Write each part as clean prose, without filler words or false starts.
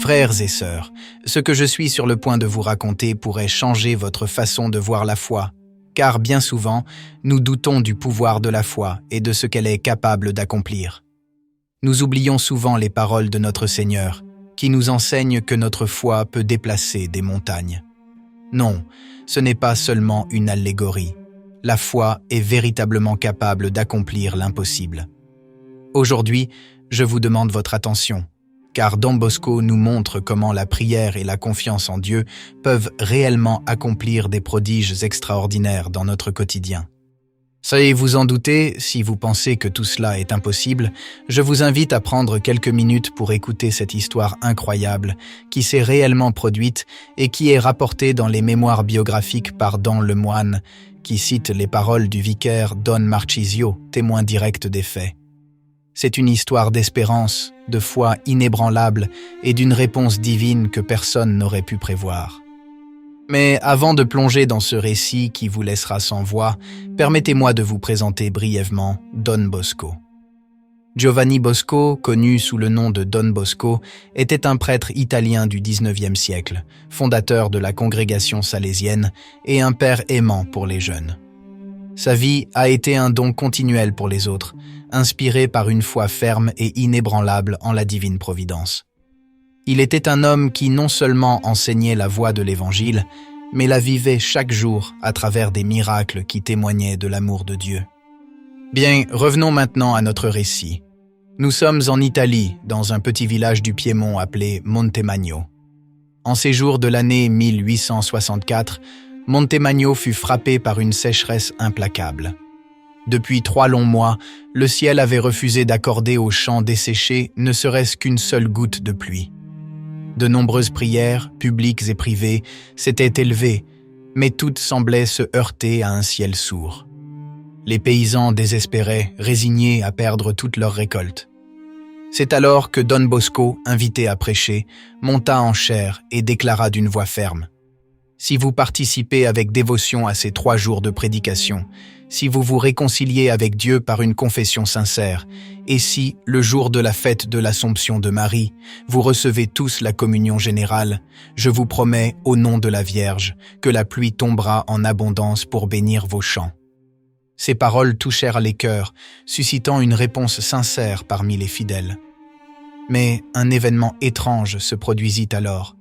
Frères et sœurs, ce que je suis sur le point de vous raconter pourrait changer votre façon de voir la foi, car bien souvent, nous doutons du pouvoir de la foi et de ce qu'elle est capable d'accomplir. Nous oublions souvent les paroles de notre Seigneur, qui nous enseignent que notre foi peut déplacer des montagnes. Non, ce n'est pas seulement une allégorie. La foi est véritablement capable d'accomplir l'impossible. Aujourd'hui, je vous demande votre attention, car Don Bosco nous montre comment la prière et la confiance en Dieu peuvent réellement accomplir des prodiges extraordinaires dans notre quotidien. Soyez vous en douter, si vous pensez que tout cela est impossible, je vous invite à prendre quelques minutes pour écouter cette histoire incroyable qui s'est réellement produite et qui est rapportée dans les mémoires biographiques par Don Lemoine, qui cite les paroles du vicaire Don Marchisio, témoin direct des faits. C'est une histoire d'espérance, de foi inébranlable et d'une réponse divine que personne n'aurait pu prévoir. Mais avant de plonger dans ce récit qui vous laissera sans voix, permettez-moi de vous présenter brièvement Don Bosco. Giovanni Bosco, connu sous le nom de Don Bosco, était un prêtre italien du XIXe siècle, fondateur de la congrégation salésienne et un père aimant pour les jeunes. Sa vie a été un don continuel pour les autres, inspiré par une foi ferme et inébranlable en la divine providence. Il était un homme qui non seulement enseignait la voie de l'Évangile, mais la vivait chaque jour à travers des miracles qui témoignaient de l'amour de Dieu. Bien, revenons maintenant à notre récit. Nous sommes en Italie, dans un petit village du Piémont appelé Montemagno. En ces jours de l'année 1864, Montemagno fut frappé par une sécheresse implacable. Depuis 3 longs mois, le ciel avait refusé d'accorder aux champs desséchés ne serait-ce qu'une seule goutte de pluie. De nombreuses prières, publiques et privées, s'étaient élevées, mais toutes semblaient se heurter à un ciel sourd. Les paysans désespéraient, résignés à perdre toute leur récolte. C'est alors que Don Bosco, invité à prêcher, monta en chaire et déclara d'une voix ferme: « Si vous participez avec dévotion à ces 3 jours de prédication, si vous vous réconciliez avec Dieu par une confession sincère, et si, le jour de la fête de l'Assomption de Marie, vous recevez tous la communion générale, je vous promets, au nom de la Vierge, que la pluie tombera en abondance pour bénir vos champs. » Ces paroles touchèrent les cœurs, suscitant une réponse sincère parmi les fidèles. Mais un événement étrange se produisit alors.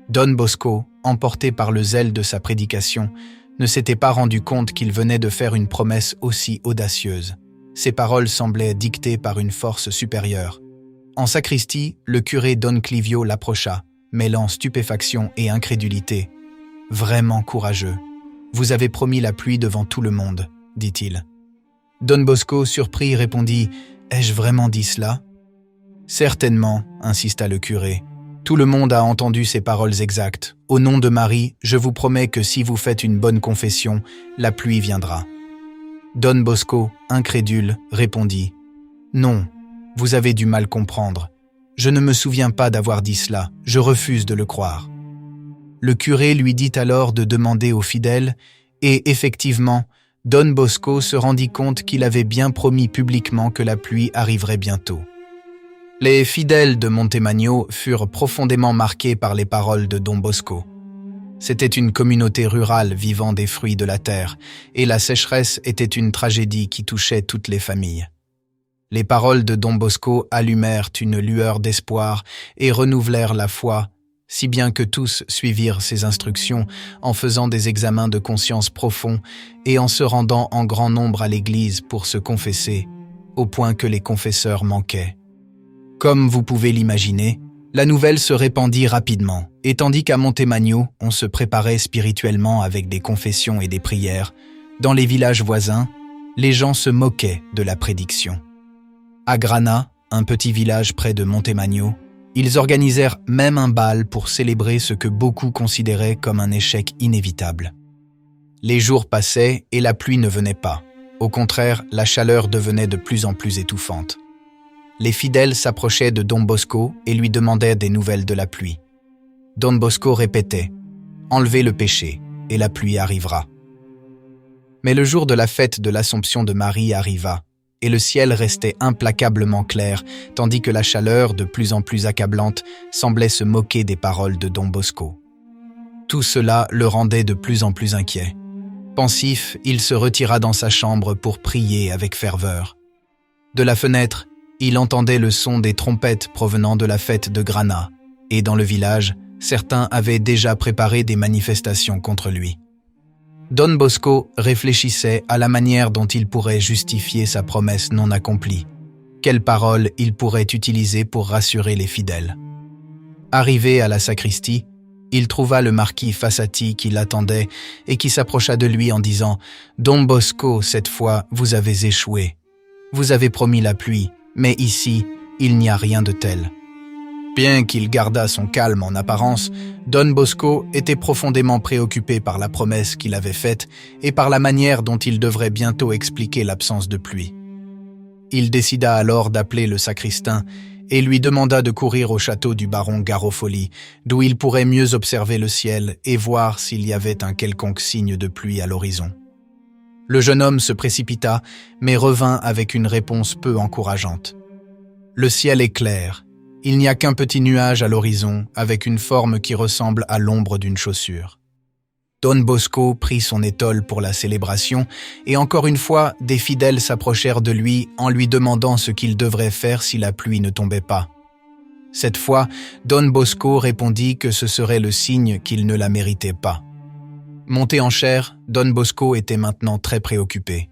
Don Bosco, emporté par le zèle de sa prédication, ne s'était pas rendu compte qu'il venait de faire une promesse aussi audacieuse. Ses paroles semblaient dictées par une force supérieure. En sacristie, le curé Don Clivio l'approcha, mêlant stupéfaction et incrédulité. « Vraiment courageux. Vous avez promis la pluie devant tout le monde, » dit-il. Don Bosco, surpris, répondit « Ai-je vraiment dit cela ?»« Certainement, » insista le curé. « Tout le monde a entendu ces paroles exactes. Au nom de Marie, je vous promets que si vous faites une bonne confession, la pluie viendra. » Don Bosco, incrédule, répondit « Non, vous avez du mal comprendre. Je ne me souviens pas d'avoir dit cela, je refuse de le croire. » Le curé lui dit alors de demander aux fidèles, et effectivement, Don Bosco se rendit compte qu'il avait bien promis publiquement que la pluie arriverait bientôt. Les fidèles de Montemagno furent profondément marqués par les paroles de Don Bosco. C'était une communauté rurale vivant des fruits de la terre, et la sécheresse était une tragédie qui touchait toutes les familles. Les paroles de Don Bosco allumèrent une lueur d'espoir et renouvelèrent la foi, si bien que tous suivirent ses instructions en faisant des examens de conscience profonds et en se rendant en grand nombre à l'église pour se confesser, au point que les confesseurs manquaient. Comme vous pouvez l'imaginer, la nouvelle se répandit rapidement, et tandis qu'à Montemagno, on se préparait spirituellement avec des confessions et des prières, dans les villages voisins, les gens se moquaient de la prédiction. À Grana, un petit village près de Montemagno, ils organisèrent même un bal pour célébrer ce que beaucoup considéraient comme un échec inévitable. Les jours passaient et la pluie ne venait pas. Au contraire, la chaleur devenait de plus en plus étouffante. Les fidèles s'approchaient de Don Bosco et lui demandaient des nouvelles de la pluie. Don Bosco répétait « Enlevez le péché, et la pluie arrivera. » Mais le jour de la fête de l'Assomption de Marie arriva, et le ciel restait implacablement clair, tandis que la chaleur, de plus en plus accablante, semblait se moquer des paroles de Don Bosco. Tout cela le rendait de plus en plus inquiet. Pensif, il se retira dans sa chambre pour prier avec ferveur. De la fenêtre, il entendait le son des trompettes provenant de la fête de Grana, et dans le village, certains avaient déjà préparé des manifestations contre lui. Don Bosco réfléchissait à la manière dont il pourrait justifier sa promesse non accomplie. Quelles paroles il pourrait utiliser pour rassurer les fidèles. Arrivé à la sacristie, il trouva le marquis Fassati qui l'attendait et qui s'approcha de lui en disant « Don Bosco, cette fois, vous avez échoué. Vous avez promis la pluie, mais ici, il n'y a rien de tel. » Bien qu'il gardât son calme en apparence, Don Bosco était profondément préoccupé par la promesse qu'il avait faite et par la manière dont il devrait bientôt expliquer l'absence de pluie. Il décida alors d'appeler le sacristain et lui demanda de courir au château du baron Garofoli, d'où il pourrait mieux observer le ciel et voir s'il y avait un quelconque signe de pluie à l'horizon. Le jeune homme se précipita, mais revint avec une réponse peu encourageante. Le ciel est clair. Il n'y a qu'un petit nuage à l'horizon, avec une forme qui ressemble à l'ombre d'une chaussure. Don Bosco prit son étole pour la célébration, et encore une fois, des fidèles s'approchèrent de lui en lui demandant ce qu'il devrait faire si la pluie ne tombait pas. Cette fois, Don Bosco répondit que ce serait le signe qu'il ne la méritait pas. Monté en chair, Don Bosco était maintenant très préoccupé.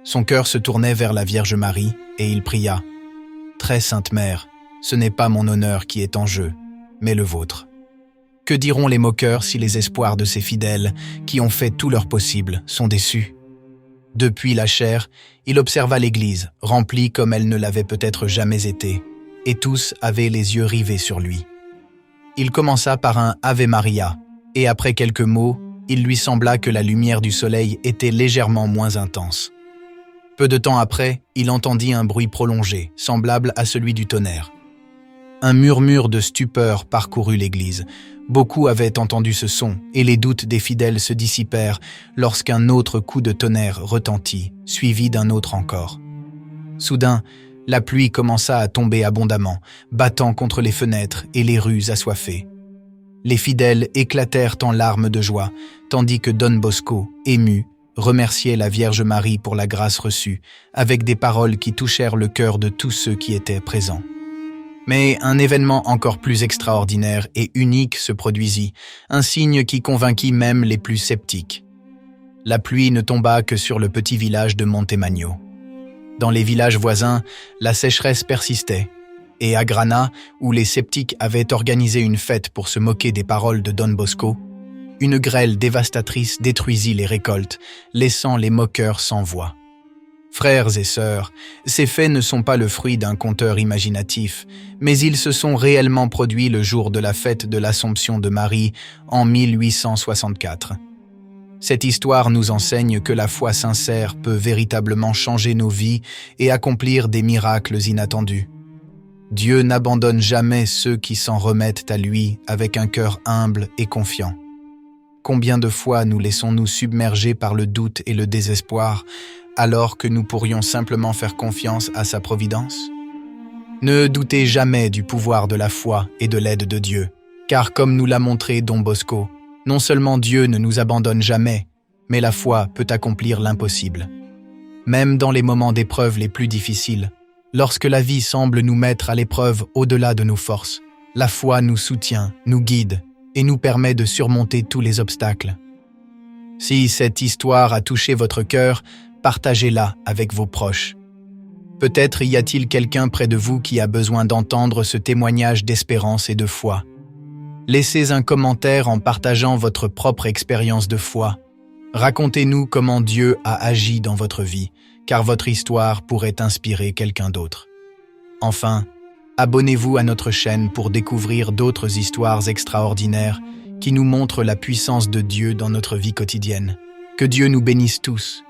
Son cœur se tournait vers la Vierge Marie, et il pria « Très sainte Mère, ce n'est pas mon honneur qui est en jeu, mais le vôtre. Que diront les moqueurs si les espoirs de ces fidèles, qui ont fait tout leur possible, sont déçus ?» Depuis la chaire, il observa l'église, remplie comme elle ne l'avait peut-être jamais été, et tous avaient les yeux rivés sur lui. Il commença par un « Ave Maria », et après quelques mots, il lui sembla que la lumière du soleil était légèrement moins intense. Peu de temps après, il entendit un bruit prolongé, semblable à celui du tonnerre. Un murmure de stupeur parcourut l'église. Beaucoup avaient entendu ce son, et les doutes des fidèles se dissipèrent lorsqu'un autre coup de tonnerre retentit, suivi d'un autre encore. Soudain, la pluie commença à tomber abondamment, battant contre les fenêtres et les rues assoiffées. Les fidèles éclatèrent en larmes de joie, tandis que Don Bosco, ému, remerciait la Vierge Marie pour la grâce reçue, avec des paroles qui touchèrent le cœur de tous ceux qui étaient présents. Mais un événement encore plus extraordinaire et unique se produisit, un signe qui convainquit même les plus sceptiques. La pluie ne tomba que sur le petit village de Montemagno. Dans les villages voisins, la sécheresse persistait, et à Grana, où les sceptiques avaient organisé une fête pour se moquer des paroles de Don Bosco, une grêle dévastatrice détruisit les récoltes, laissant les moqueurs sans voix. Frères et sœurs, ces faits ne sont pas le fruit d'un conteur imaginatif, mais ils se sont réellement produits le jour de la fête de l'Assomption de Marie en 1864. Cette histoire nous enseigne que la foi sincère peut véritablement changer nos vies et accomplir des miracles inattendus. Dieu n'abandonne jamais ceux qui s'en remettent à lui avec un cœur humble et confiant. Combien de fois nous laissons-nous submerger par le doute et le désespoir, alors que nous pourrions simplement faire confiance à sa providence? Ne doutez jamais du pouvoir de la foi et de l'aide de Dieu, car comme nous l'a montré Don Bosco, non seulement Dieu ne nous abandonne jamais, mais la foi peut accomplir l'impossible. Même dans les moments d'épreuve les plus difficiles, lorsque la vie semble nous mettre à l'épreuve au-delà de nos forces, la foi nous soutient, nous guide et nous permet de surmonter tous les obstacles. Si cette histoire a touché votre cœur, partagez-la avec vos proches. Peut-être y a-t-il quelqu'un près de vous qui a besoin d'entendre ce témoignage d'espérance et de foi. Laissez un commentaire en partageant votre propre expérience de foi. Racontez-nous comment Dieu a agi dans votre vie, car votre histoire pourrait inspirer quelqu'un d'autre. Enfin, abonnez-vous à notre chaîne pour découvrir d'autres histoires extraordinaires qui nous montrent la puissance de Dieu dans notre vie quotidienne. Que Dieu nous bénisse tous.